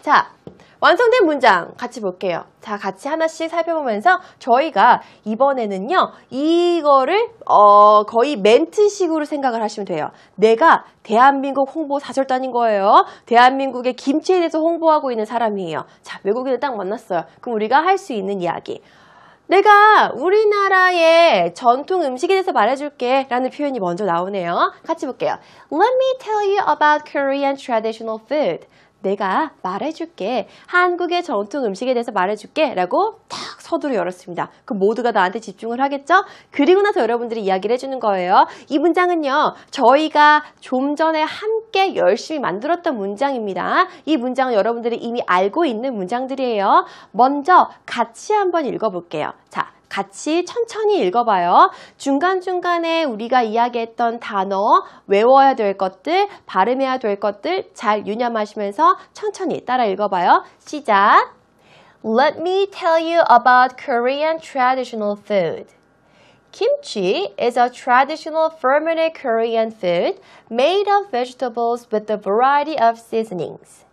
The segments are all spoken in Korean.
자, 완성된 문장 같이 볼게요. 자, 같이 하나씩 살펴보면서 저희가 이번에는요, 이거를 거의 멘트식으로 생각을 하시면 돼요. 내가 대한민국 홍보 사절단인 거예요. 대한민국의 김치에 대해서 홍보하고 있는 사람이에요. 자, 외국인을 딱 만났어요. 그럼 우리가 할 수 있는 이야기. 내가 우리나라의 전통 음식에 대해서 말해줄게 라는 표현이 먼저 나오네요. 같이 볼게요. Let me tell you about Korean traditional food. 내가 말해줄게. 한국의 전통 음식에 대해서 말해줄게 라고 탁 서두를 열었습니다. 그럼 모두가 나한테 집중을 하겠죠? 그리고 나서 여러분들이 이야기를 해주는 거예요. 이 문장은요, 저희가 좀 전에 함께 열심히 만들었던 문장입니다. 이 문장은 여러분들이 이미 알고 있는 문장들이에요. 먼저 같이 한번 읽어볼게요. 자, 같이 천천히 읽어봐요. 중간중간에 우리가 이야기했던 단어, 외워야 될 것들, 발음해야 될 것들 잘 유념하시면서 천천히 따라 읽어봐요. 시작! Let me tell you about Korean traditional food. Kimchi is a traditional fermented Korean food made of vegetables with a variety of seasonings.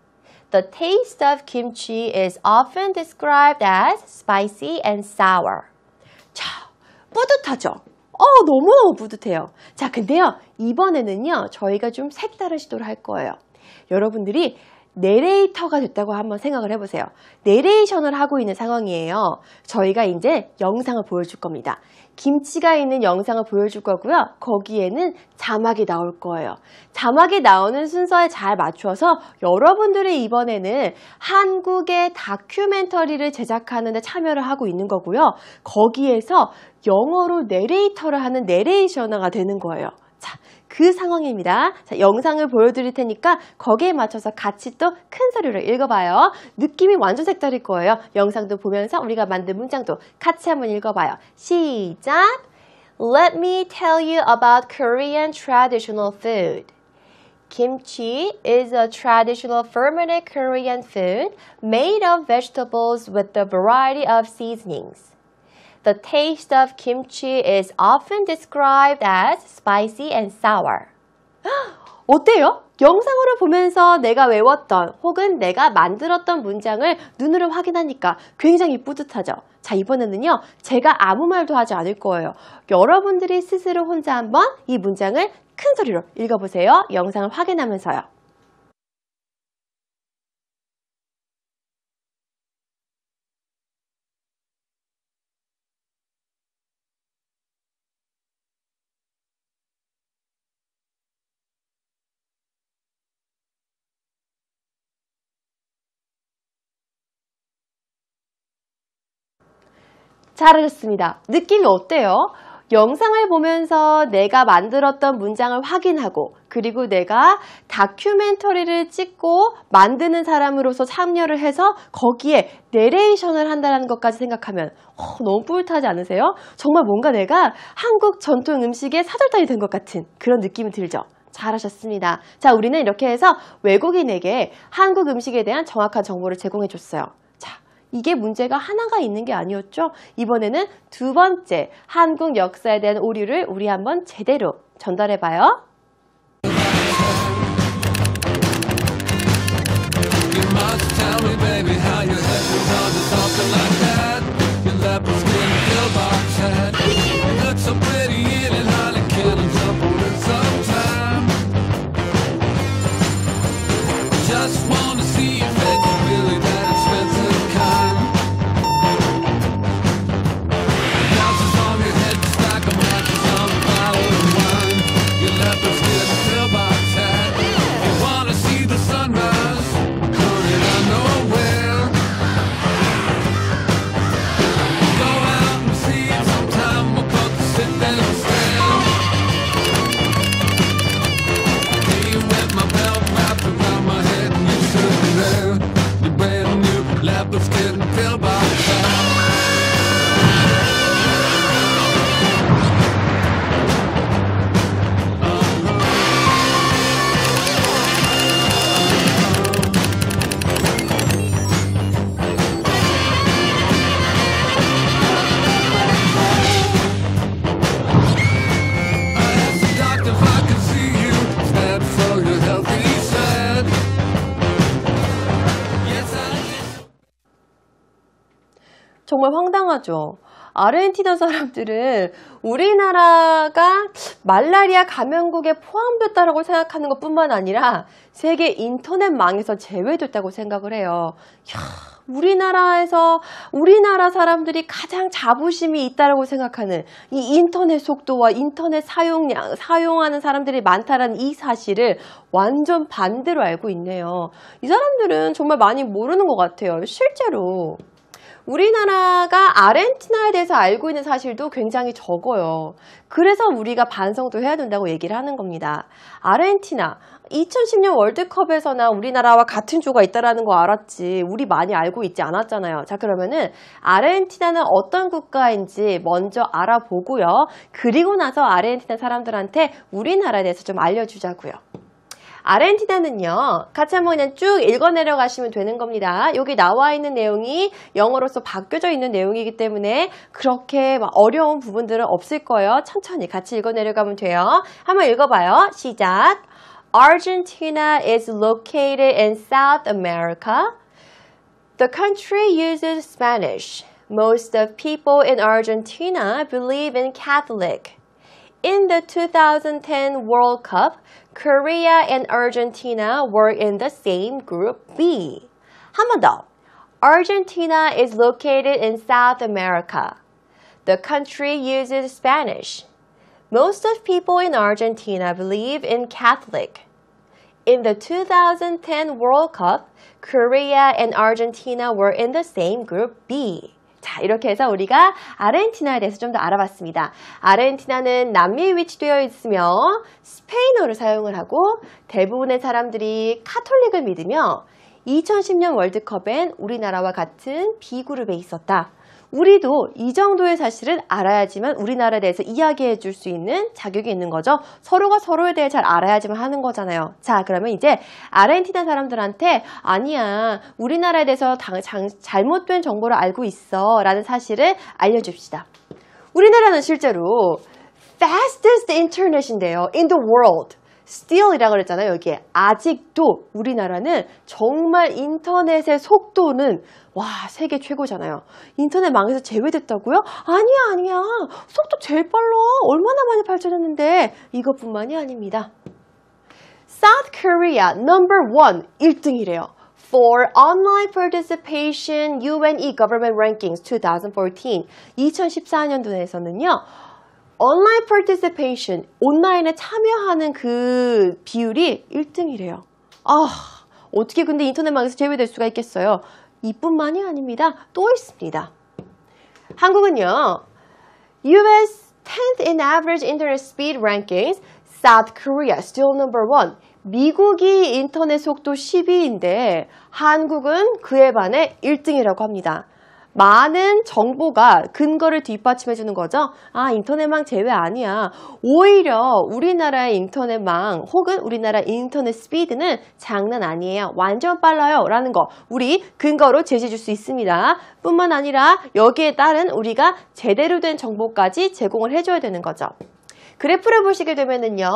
The taste of kimchi is often described as spicy and sour. 자, 뿌듯하죠? 너무너무 뿌듯해요. 자, 근데요, 이번에는요, 저희가 좀 색다른 시도를 할 거예요. 여러분들이 내레이터가 됐다고 한번 생각을 해보세요. 내레이션을 하고 있는 상황이에요. 저희가 이제 영상을 보여줄 겁니다. 김치가 있는 영상을 보여줄 거고요. 거기에는 자막이 나올 거예요. 자막이 나오는 순서에 잘 맞춰서 여러분들이 이번에는 한국의 다큐멘터리를 제작하는 데 참여를 하고 있는 거고요. 거기에서 영어로 내레이터를 하는 내레이셔너가 되는 거예요. 자, 그 상황입니다. 자, 영상을 보여드릴 테니까 거기에 맞춰서 같이 또 큰 소리로 읽어봐요. 느낌이 완전 색다를 거예요. 영상도 보면서 우리가 만든 문장도 같이 한번 읽어봐요. 시작! Let me tell you about Korean traditional food. Kimchi is a traditional fermented Korean food made of vegetables with a variety of seasonings. The taste of kimchi is often described as spicy and sour. 어때요? 영상으로 보면서 내가 외웠던 혹은 내가 만들었던 문장을 눈으로 확인하니까 굉장히 뿌듯하죠? 자, 이번에는요, 제가 아무 말도 하지 않을 거예요. 여러분들이 스스로 혼자 한번 이 문장을 큰 소리로 읽어보세요. 영상을 확인하면서요. 잘하셨습니다. 느낌이 어때요? 영상을 보면서 내가 만들었던 문장을 확인하고 그리고 내가 다큐멘터리를 찍고 만드는 사람으로서 참여를 해서 거기에 내레이션을 한다는 것까지 생각하면 너무 뿌듯하지 않으세요? 정말 뭔가 내가 한국 전통 음식의 사절단이 된 것 같은 그런 느낌이 들죠? 잘하셨습니다. 자, 우리는 이렇게 해서 외국인에게 한국 음식에 대한 정확한 정보를 제공해 줬어요. 이게 문제가 하나가 있는 게 아니었죠? 이번에는 두 번째, 한국 역사에 대한 오류를 우리 한번 제대로 전달해봐요. 정말 황당하죠. 아르헨티나 사람들은 우리나라가 말라리아 감염국에 포함됐다라고 생각하는 것뿐만 아니라 세계 인터넷망에서 제외됐다고 생각을 해요. 이야, 우리나라 사람들이 가장 자부심이 있다라고 생각하는 이 인터넷 속도와 인터넷 사용하는 사람들이 많다라는 이 사실을 완전 반대로 알고 있네요. 이 사람들은 정말 많이 모르는 것 같아요. 실제로. 우리나라가 아르헨티나에 대해서 알고 있는 사실도 굉장히 적어요. 그래서 우리가 반성도 해야 된다고 얘기를 하는 겁니다. 아르헨티나 2010년 월드컵에서나 우리나라와 같은 조가 있다는 거 알았지 우리 많이 알고 있지 않았잖아요. 자, 그러면은 아르헨티나는 어떤 국가인지 먼저 알아보고요. 그리고 나서 아르헨티나 사람들한테 우리나라에 대해서 좀 알려주자고요. 아르헨티나는요, 같이 한번 그냥 쭉 읽어 내려가시면 되는 겁니다. 여기 나와 있는 내용이 영어로서 바뀌어져 있는 내용이기 때문에 그렇게 막 어려운 부분들은 없을 거예요. 천천히 같이 읽어 내려가면 돼요. 한번 읽어봐요. 시작. Argentina is located in South America. The country uses Spanish. Most of people in Argentina believe in Catholic. In the 2010 World Cup, Korea and Argentina were in the same Group B. 한 번 더. Argentina is located in South America. The country uses Spanish. Most of people in Argentina believe in Catholic. In the 2010 World Cup, Korea and Argentina were in the same Group B. 자, 이렇게 해서 우리가 아르헨티나에 대해서 좀 더 알아봤습니다. 아르헨티나는 남미에 위치되어 있으며 스페인어를 사용을 하고 대부분의 사람들이 카톨릭을 믿으며 2010년 월드컵엔 우리나라와 같은 B그룹에 있었다. 우리도 이 정도의 사실은 알아야지만 우리나라에 대해서 이야기해 줄 수 있는 자격이 있는 거죠. 서로가 서로에 대해 잘 알아야지만 하는 거잖아요. 자, 그러면 이제 아르헨티나 사람들한테 아니야, 우리나라에 대해서 잘못된 정보를 알고 있어 라는 사실을 알려줍시다. 우리나라는 실제로 fastest internet인데요. in the world. still이라고 그랬잖아요. 여기에 아직도 우리나라는 정말 인터넷의 속도는 와, 세계 최고잖아요. 인터넷 망에서 제외됐다고요? 아니야. 속도 제일 빨라. 얼마나 많이 발전했는데 이것뿐만이 아닙니다. South Korea number 1, 1등이래요. For online participation UN e-government rankings 2014. 2014년도에서는요. 온라인 participation, 온라인에 참여하는 그 비율이 1등이래요. 아, 어떻게 근데 인터넷망에서 제외될 수가 있겠어요? 이뿐만이 아닙니다. 또 있습니다. 한국은요. US 10th in average internet speed rankings, South Korea still number 1. 미국이 인터넷 속도 10위인데 한국은 그에 반해 1등이라고 합니다. 많은 정보가 근거를 뒷받침해 주는 거죠. 아, 인터넷망 제외 아니야. 오히려 우리나라의 인터넷망 혹은 우리나라 인터넷 스피드는 장난 아니에요. 완전 빨라요. 라는 거 우리 근거로 제시해 줄 수 있습니다. 뿐만 아니라 여기에 따른 우리가 제대로 된 정보까지 제공을 해줘야 되는 거죠. 그래프를 보시게 되면은요,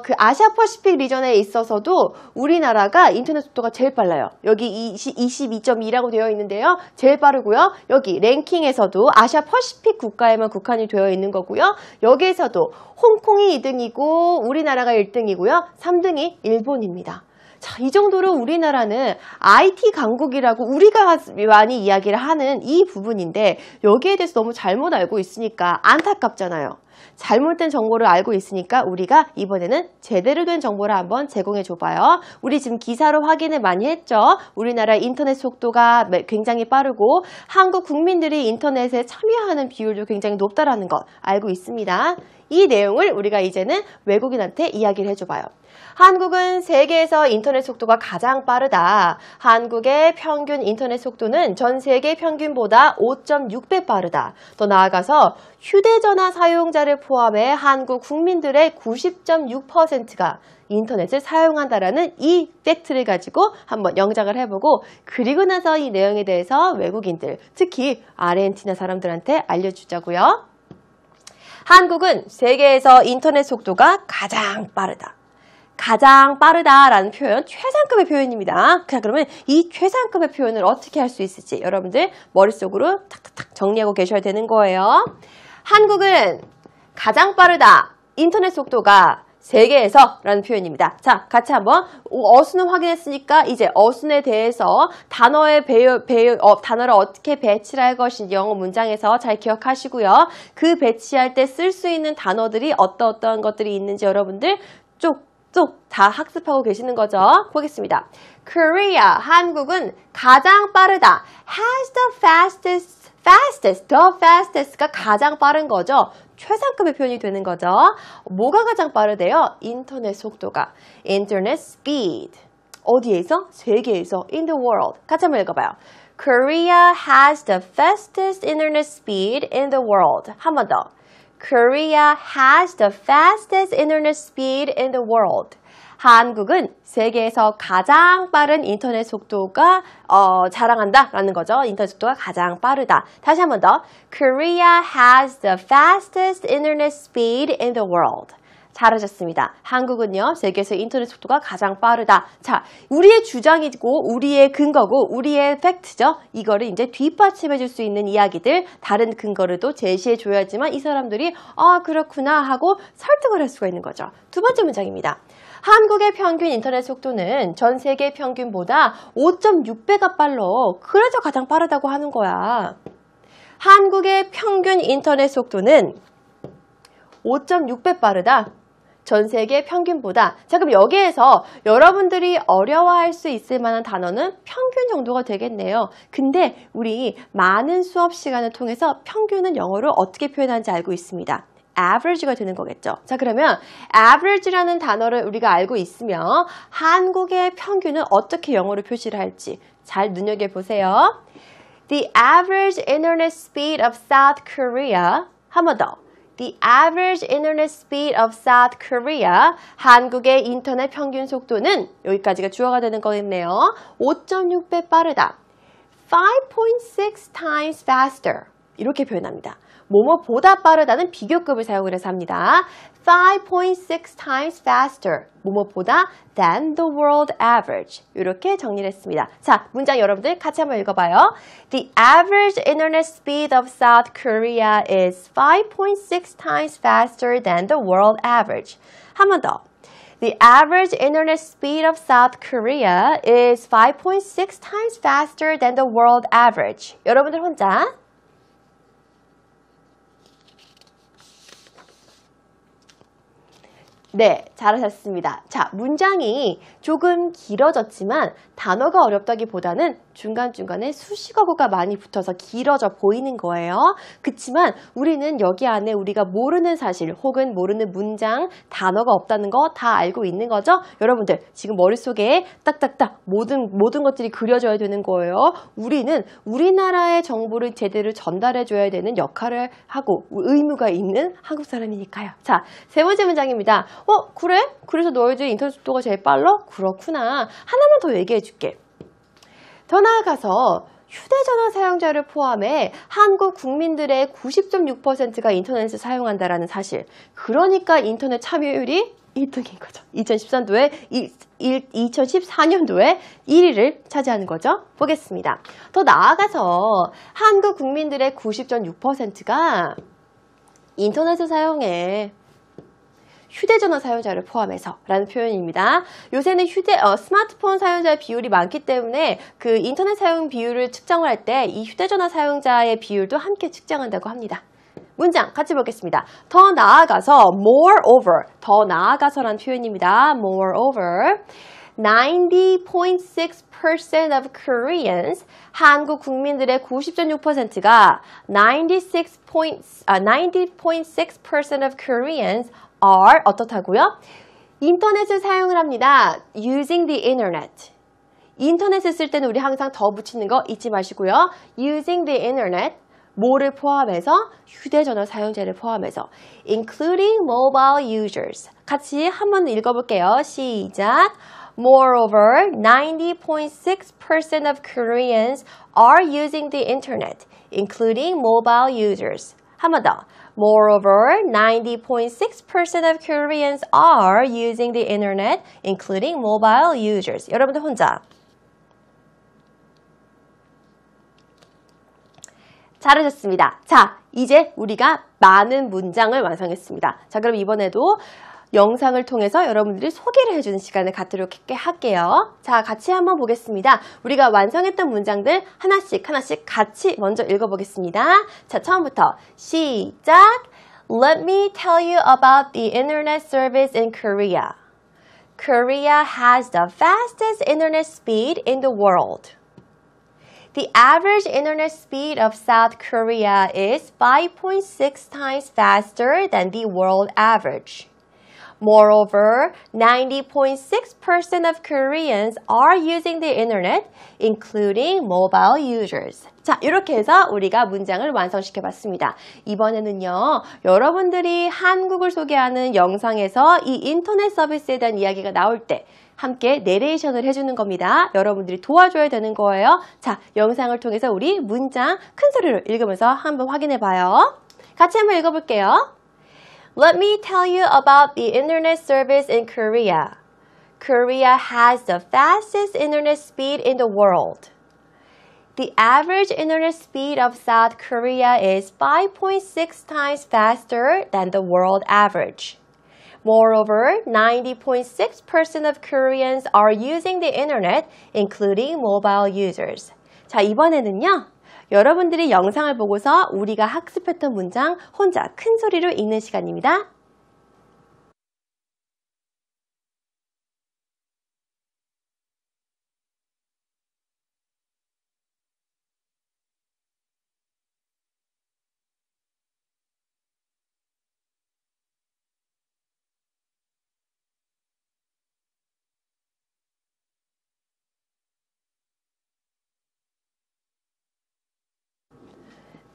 그 아시아 퍼시픽 리전에 있어서도 우리나라가 인터넷 속도가 제일 빨라요. 여기 22.2라고 되어 있는데요. 제일 빠르고요. 여기 랭킹에서도 아시아 퍼시픽 국가에만 국한이 되어 있는 거고요. 여기에서도 홍콩이 2등이고 우리나라가 1등이고요. 3등이 일본입니다. 자, 이 정도로 우리나라는 IT 강국이라고 우리가 많이 이야기를 하는 이 부분인데 여기에 대해서 너무 잘못 알고 있으니까 안타깝잖아요. 잘못된 정보를 알고 있으니까 우리가 이번에는 제대로 된 정보를 한번 제공해 줘봐요. 우리 지금 기사로 확인을 많이 했죠. 우리나라 인터넷 속도가 굉장히 빠르고 한국 국민들이 인터넷에 참여하는 비율도 굉장히 높다라는 것 알고 있습니다. 이 내용을 우리가 이제는 외국인한테 이야기를 해줘봐요. 한국은 세계에서 인터넷 속도가 가장 빠르다. 한국의 평균 인터넷 속도는 전 세계 평균보다 5.6배 빠르다. 더 나아가서 휴대전화 사용자를 포함해 한국 국민들의 90.6%가 인터넷을 사용한다라는 이 팩트를 가지고 한번 영작을 해보고 그리고 나서 이 내용에 대해서 외국인들, 특히 아르헨티나 사람들한테 알려주자고요. 한국은 세계에서 인터넷 속도가 가장 빠르다. 가장 빠르다라는 표현, 최상급의 표현입니다. 자, 그러면 이 최상급의 표현을 어떻게 할 수 있을지 여러분들 머릿속으로 탁탁탁 정리하고 계셔야 되는 거예요. 한국은 가장 빠르다. 인터넷 속도가 세계에서 라는 표현입니다. 자, 같이 한번 어순은 확인했으니까 이제 어순에 대해서 단어를 어떻게 배치를 할 것인지 영어 문장에서 잘 기억하시고요. 그 배치할 때 쓸 수 있는 단어들이 어떤 것들이 있는지 여러분들 쪽쪽 다 학습하고 계시는 거죠. 보겠습니다. Korea, 한국은 가장 빠르다. Has the fastest가 가장 빠른 거죠. 최상급의 표현이 되는 거죠. 뭐가 가장 빠르대요? 인터넷 속도가. Internet speed. 어디에서? 세계에서. In the world. 같이 한번 읽어봐요. Korea has the fastest internet speed in the world. 한 번 더. Korea has the fastest internet speed in the world. 한국은 세계에서 가장 빠른 인터넷 속도가 자랑한다라는 거죠. 인터넷 속도가 가장 빠르다. 다시 한 번 더. Korea has the fastest internet speed in the world. 잘하셨습니다. 한국은요, 세계에서 인터넷 속도가 가장 빠르다. 자, 우리의 주장이고, 우리의 근거고, 우리의 팩트죠. 이거를 이제 뒷받침해 줄 수 있는 이야기들, 다른 근거를 또 제시해 줘야지만 이 사람들이, 그렇구나 하고 설득을 할 수가 있는 거죠. 두 번째 문장입니다. 한국의 평균 인터넷 속도는 전 세계 평균보다 5.6배가 빨라. 그래서 가장 빠르다고 하는 거야. 한국의 평균 인터넷 속도는 5.6배 빠르다. 전 세계 평균보다. 자, 그럼 여기에서 여러분들이 어려워할 수 있을 만한 단어는 평균 정도가 되겠네요. 근데 우리 많은 수업 시간을 통해서 평균은 영어로 어떻게 표현하는지 알고 있습니다. average가 되는 거겠죠. 자, 그러면 average라는 단어를 우리가 알고 있으면 한국의 평균은 어떻게 영어로 표시를 할지 잘 눈여겨보세요. The average internet speed of South Korea. 한 번 더. The average internet speed of South Korea. 한국의 인터넷 평균 속도는 여기까지가 주어가 되는 거겠네요. 5.6배 빠르다. 5.6 times faster. 이렇게 표현합니다. 뭐뭐보다 빠르다는 비교급을 사용을 해서 합니다. 5.6 times faster. 뭐뭐보다 than the world average. 이렇게 정리를 했습니다. 자, 문장 여러분들 같이 한번 읽어봐요. The average internet speed of South Korea is 5.6 times faster than the world average. 한 번 더. The average internet speed of South Korea is 5.6 times faster than the world average. 여러분들 혼자 네, 잘하셨습니다. 자, 문장이 조금 길어졌지만 단어가 어렵다기보다는 중간중간에 수식어구가 많이 붙어서 길어져 보이는 거예요. 그치만 우리는 여기 안에 우리가 모르는 사실 혹은 모르는 문장, 단어가 없다는 거 다 알고 있는 거죠? 여러분들 지금 머릿속에 딱딱딱 모든 것들이 그려져야 되는 거예요. 우리는 우리나라의 정보를 제대로 전달해줘야 되는 역할을 하고 의무가 있는 한국 사람이니까요. 자, 세 번째 문장입니다. 그래? 그래서 너희들 인터넷 속도가 제일 빨라? 그렇구나. 하나만 더 얘기해 줄게. 더 나아가서 휴대전화 사용자를 포함해 한국 국민들의 90.6%가 인터넷을 사용한다라는 사실. 그러니까 인터넷 참여율이 1등인 거죠. 2014년도에 1위를 차지하는 거죠. 보겠습니다. 더 나아가서 한국 국민들의 90.6%가 인터넷을 사용해. 휴대전화 사용자를 포함해서 라는 표현입니다. 요새는 스마트폰 사용자의 비율이 많기 때문에 그 인터넷 사용 비율을 측정을 할 때 이 휴대전화 사용자의 비율도 함께 측정한다고 합니다. 문장 같이 보겠습니다. 더 나아가서 moreover, 더 나아가서라는 표현입니다. moreover, 90.6% of Koreans, 한국 국민들의 90.6%가 90.6% of Koreans are 어떻다고요? 인터넷을 사용을 합니다. using the internet. 인터넷을 쓸 때는 우리 항상 더 붙이는 거 잊지 마시고요. using the internet. 뭐를 포함해서? 휴대전화 사용자를 포함해서. including mobile users. 같이 한번 읽어볼게요. 시작. Moreover, 90.6% of Koreans are using the internet, including mobile users. 한 번 더. Moreover, 90.6% of Koreans are using the internet, including mobile users. 여러분들 혼자. 잘하셨습니다. 자, 이제 우리가 많은 문장을 완성했습니다. 자, 그럼 이번에도 영상을 통해서 여러분들이 소개를 해주는 시간을 갖도록 할게요. 자, 같이 한번 보겠습니다. 우리가 완성했던 문장들 하나씩 같이 먼저 읽어보겠습니다. 자, 처음부터 시작! Let me tell you about the internet service in Korea. Korea has the fastest internet speed in the world. The average internet speed of South Korea is 5.6 times faster than the world average. Moreover, 90.6% of Koreans are using the internet, including mobile users. 자, 이렇게 해서 우리가 문장을 완성시켜 봤습니다. 이번에는요, 여러분들이 한국을 소개하는 영상에서 이 인터넷 서비스에 대한 이야기가 나올 때 함께 내레이션을 해주는 겁니다. 여러분들이 도와줘야 되는 거예요. 자, 영상을 통해서 우리 문장 큰 소리로 읽으면서 한번 확인해 봐요. 같이 한번 읽어볼게요. Let me tell you about the internet service in Korea. Korea has the fastest internet speed in the world. The average internet speed of South Korea is 5.6 times faster than the world average. Moreover, 90.6% of Koreans are using the internet, including mobile users. 자, 이번에는요. 여러분들이 영상을 보고서 우리가 학습했던 문장 혼자 큰 소리로 읽는 시간입니다.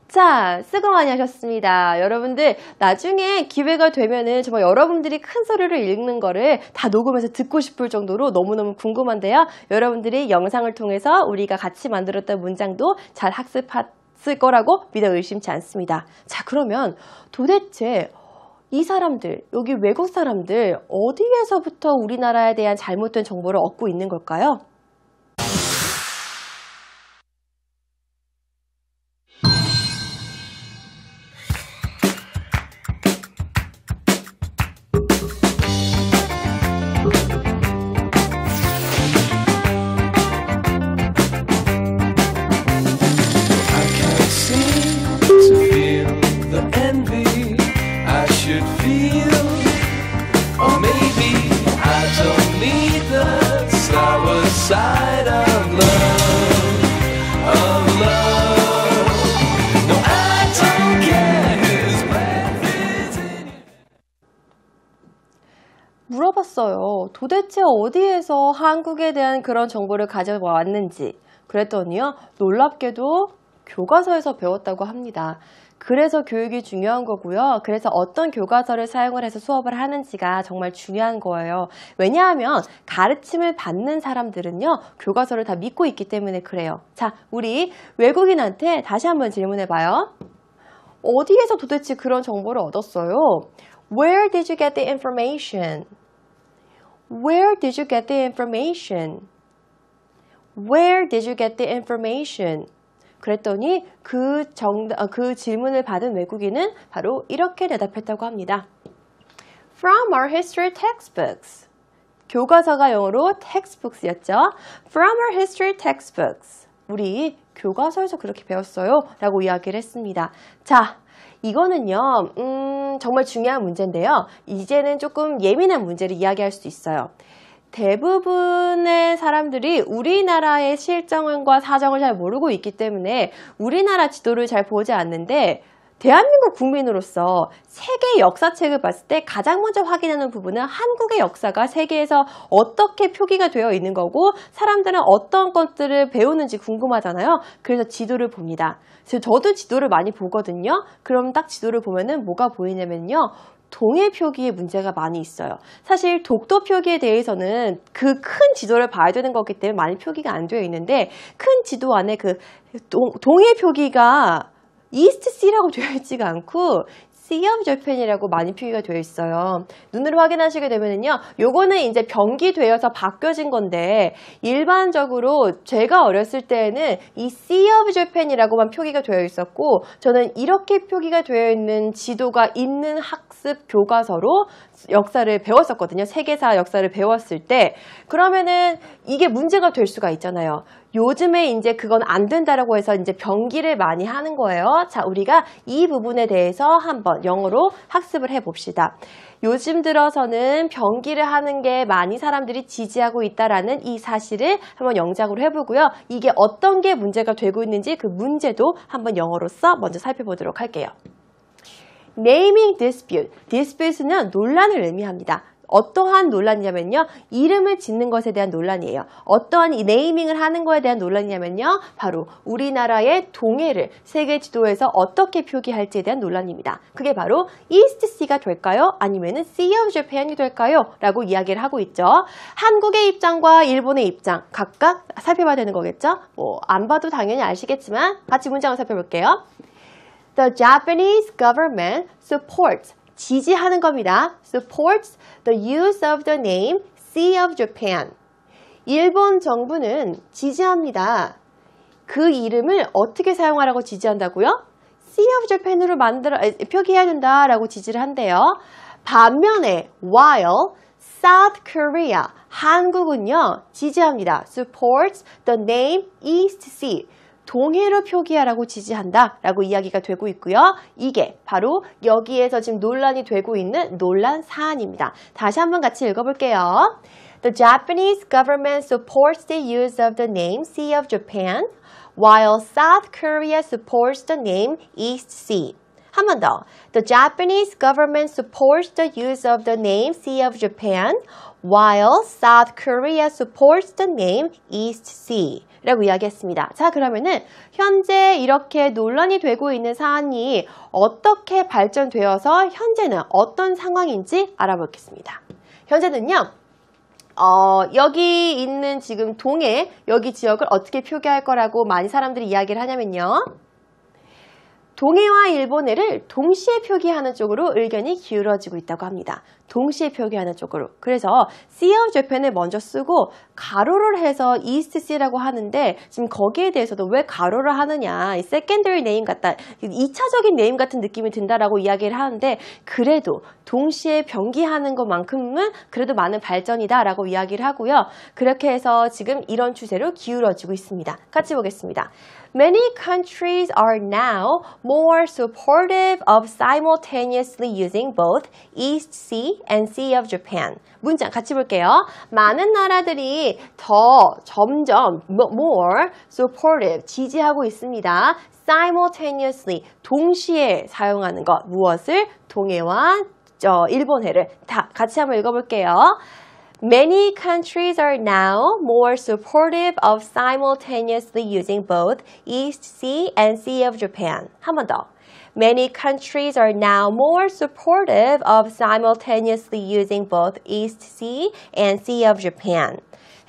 자, 수고 많이 하셨습니다. 여러분들 나중에 기회가 되면은 정말 여러분들이 큰 소리로 읽는 거를 다 녹음해서 듣고 싶을 정도로 너무너무 궁금한데요. 여러분들이 영상을 통해서 우리가 같이 만들었던 문장도 잘 학습했을 거라고 믿어 의심치 않습니다. 자, 그러면 도대체 이 사람들, 여기 외국 사람들 어디에서부터 우리나라에 대한 잘못된 정보를 얻고 있는 걸까요? Side of love, No, I don't care whose breath is in you. 물어봤어요. 도대체 어디에서 한국에 대한 그런 정보를 가져왔는지. 그랬더니요, 놀랍게도 교과서에서 배웠다고 합니다. 그래서 교육이 중요한 거고요. 그래서 어떤 교과서를 사용을 해서 수업을 하는지가 정말 중요한 거예요. 왜냐하면 가르침을 받는 사람들은요, 교과서를 다 믿고 있기 때문에 그래요. 자, 우리 외국인한테 다시 한번 질문해 봐요. 어디에서 도대체 그런 정보를 얻었어요? Where did you get the information? Where did you get the information? Where did you get the information? 그랬더니 그 질문을 받은 외국인은 바로 이렇게 대답했다고 합니다. From our history textbooks. 교과서가 영어로 textbooks였죠. From our history textbooks. 우리 교과서에서 그렇게 배웠어요. 라고 이야기를 했습니다. 자, 이거는요, 정말 중요한 문제인데요. 이제는 조금 예민한 문제를 이야기할 수 있어요. 대부분의 사람들이 우리나라의 실정과 사정을 잘 모르고 있기 때문에 우리나라 지도를 잘 보지 않는데 대한민국 국민으로서 세계 역사책을 봤을 때 가장 먼저 확인하는 부분은 한국의 역사가 세계에서 어떻게 표기가 되어 있는 거고 사람들은 어떤 것들을 배우는지 궁금하잖아요. 그래서 지도를 봅니다. 그래서 저도 지도를 많이 보거든요. 그럼 딱 지도를 보면은 뭐가 보이냐면요. 동해 표기에 문제가 많이 있어요. 사실 독도 표기에 대해서는 그 큰 지도를 봐야 되는 거기 때문에 많이 표기가 안 되어 있는데 큰 지도 안에 그 동해 표기가 East Sea라고 되어 있지가 않고 Sea of Japan이라고 많이 표기가 되어 있어요. 눈으로 확인하시게 되면요, 요거는 이제 변기되어서 바뀌어진 건데 일반적으로 제가 어렸을 때에는 이 Sea of Japan이라고만 표기가 되어 있었고 저는 이렇게 표기가 되어 있는 지도가 있는 학습 교과서로 역사를 배웠었거든요. 세계사 역사를 배웠을 때. 그러면은 이게 문제가 될 수가 있잖아요. 요즘에 이제 그건 안 된다라고 해서 이제 변기를 많이 하는 거예요. 자, 우리가 이 부분에 대해서 한번 영어로 학습을 해봅시다. 요즘 들어서는 변기를 하는 게 많이 사람들이 지지하고 있다라는 이 사실을 한번 영작으로 해보고요. 이게 어떤 게 문제가 되고 있는지 그 문제도 한번 영어로서 먼저 살펴보도록 할게요. Naming dispute. dispute는 논란을 의미합니다. 어떠한 논란이냐면요, 이름을 짓는 것에 대한 논란이에요. 어떠한 이 네이밍을 하는 것에 대한 논란이냐면요, 바로 우리나라의 동해를 세계 지도에서 어떻게 표기할지에 대한 논란입니다. 그게 바로 East Sea가 될까요? 아니면은 Sea of Japan이 될까요? 라고 이야기를 하고 있죠. 한국의 입장과 일본의 입장 각각 살펴봐야 되는 거겠죠? 안 봐도 당연히 아시겠지만 같이 문장을 살펴볼게요. The Japanese government supports, 지지하는 겁니다. supports the use of the name Sea of Japan. 일본 정부는 지지합니다. 그 이름을 어떻게 사용하라고 지지한다고요? Sea of Japan으로 표기해야 된다라고 지지를 한대요. 반면에 while South Korea, 한국은요, 지지합니다. supports the name East Sea. 동해로 표기하라고 지지한다 라고 이야기가 되고 있고요. 이게 바로 여기에서 지금 논란이 되고 있는 논란 사안입니다. 다시 한번 같이 읽어볼게요. The Japanese government supports the use of the name Sea of Japan, while South Korea supports the name East Sea. 한 번 더. The Japanese government supports the use of the name Sea of Japan, while South Korea supports the name East Sea. 라고 이야기했습니다. 자, 그러면은 현재 이렇게 논란이 되고 있는 사안이 어떻게 발전되어서 현재는 어떤 상황인지 알아보겠습니다. 현재는요, 여기 있는 지금 동해, 여기 지역을 어떻게 표기할 거라고 많이 사람들이 이야기를 하냐면요, 동해와 일본해를 동시에 표기하는 쪽으로 의견이 기울어지고 있다고 합니다. 동시에 표기하는 쪽으로. 그래서 Sea of Japan을 먼저 쓰고 가로를 해서 East Sea라고 하는데 지금 거기에 대해서도 왜 가로를 하느냐, secondary name 같다, 2차적인 네임 같은 느낌이 든다라고 이야기를 하는데 그래도 동시에 변기하는 것만큼은 그래도 많은 발전이다라고 이야기를 하고요. 그렇게 해서 지금 이런 추세로 기울어지고 있습니다. 같이 보겠습니다. Many countries are now more supportive of simultaneously using both East Sea and Sea of Japan. 문장 같이 볼게요. 많은 나라들이 더 점점 more supportive, 지지하고 있습니다. simultaneously, 동시에 사용하는 것. 무엇을? 동해와 일본해를. 다 같이 한번 읽어볼게요. Many countries are now more supportive of simultaneously using both East Sea and Sea of Japan. 한 번 더. Many countries are now more supportive of simultaneously using both East Sea and Sea of Japan.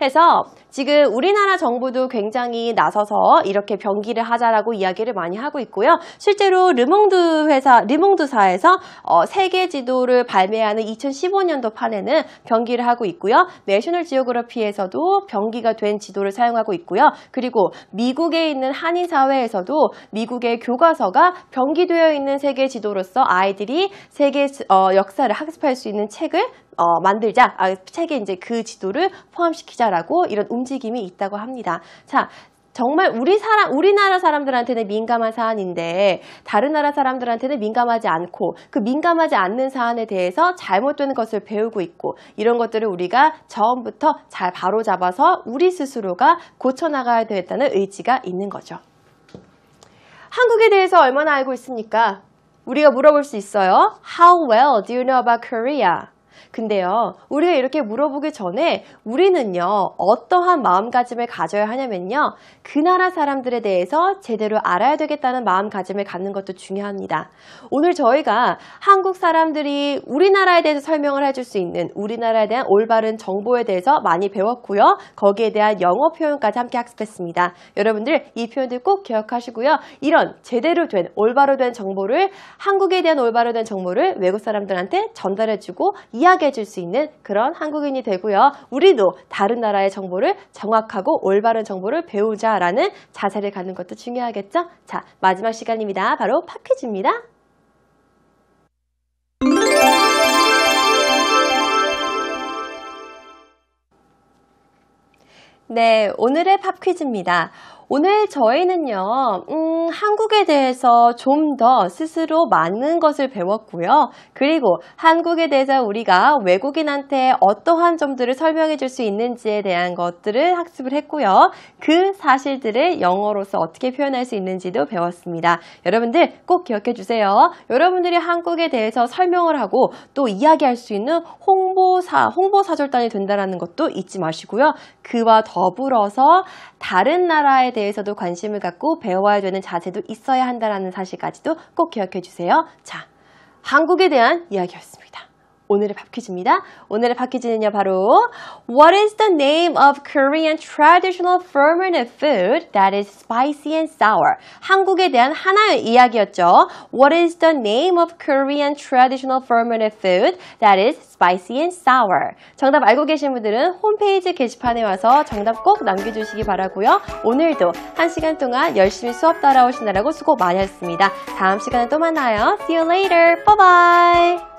해서 지금 우리나라 정부도 굉장히 나서서 이렇게 변기를 하자라고 이야기를 많이 하고 있고요. 실제로 르몽드사에서 세계 지도를 발매하는 2015년도 판에는 변기를 하고 있고요. 내셔널 지오그래피에서도 변기가 된 지도를 사용하고 있고요. 그리고 미국에 있는 한인사회에서도 미국의 교과서가 변기되어 있는 세계 지도로서 아이들이 세계 역사를 학습할 수 있는 책을 만들자, 책에 이제 그 지도를 포함시키자라고 이런 움직임이 있다고 합니다. 자, 정말 우리나라 사람들한테는 민감한 사안인데 다른 나라 사람들한테는 민감하지 않고 그 민감하지 않는 사안에 대해서 잘못되는 것을 배우고 있고 이런 것들을 우리가 처음부터 잘 바로잡아서 우리 스스로가 고쳐나가야 되겠다는 의지가 있는 거죠. 한국에 대해서 얼마나 알고 있습니까? 우리가 물어볼 수 있어요. How well do you know about Korea? 근데요, 우리가 이렇게 물어보기 전에 우리는요, 어떠한 마음가짐을 가져야 하냐면요, 그 나라 사람들에 대해서 제대로 알아야 되겠다는 마음가짐을 갖는 것도 중요합니다. 오늘 저희가 한국 사람들이 우리나라에 대해서 설명을 해줄 수 있는 우리나라에 대한 올바른 정보에 대해서 많이 배웠고요. 거기에 대한 영어 표현까지 함께 학습했습니다. 여러분들 이 표현들 꼭 기억하시고요. 이런 제대로 된 올바로 된 정보를, 한국에 대한 올바로 된 정보를 외국 사람들한테 전달해주고 이야기해줄 수 있는 그런 한국인이 되고요. 우리도 다른 나라의 정보를 정확하고 올바른 정보를 배우자라는 자세를 갖는 것도 중요하겠죠? 자, 마지막 시간입니다. 바로 팝퀴즈입니다. 네, 오늘의 팝퀴즈입니다. 오늘 저희는요, 한국에 대해서 좀 더 스스로 많은 것을 배웠고요. 그리고 한국에 대해서 우리가 외국인한테 어떠한 점들을 설명해 줄 수 있는지에 대한 것들을 학습을 했고요. 그 사실들을 영어로서 어떻게 표현할 수 있는지도 배웠습니다. 여러분들 꼭 기억해 주세요. 여러분들이 한국에 대해서 설명을 하고 또 이야기할 수 있는 홍보사절단이 된다는 것도 잊지 마시고요. 그와 더불어서 다른 나라에 대해서도 관심을 갖고 배워야 되는 자세도 있어야 한다는 사실까지도 꼭 기억해 주세요. 자, 한국에 대한 이야기였습니다. 오늘의 팝퀴즈입니다. 오늘의 팝퀴즈는요, 바로 What is the name of Korean traditional fermented food that is spicy and sour? 한국에 대한 하나의 이야기였죠. What is the name of Korean traditional fermented food that is spicy and sour? 정답 알고 계신 분들은 홈페이지 게시판에 와서 정답 꼭 남겨주시기 바라고요. 오늘도 1시간 동안 열심히 수업 따라오시느라고 수고 많이 하셨습니다. 다음 시간에 또 만나요. See you later. Bye bye.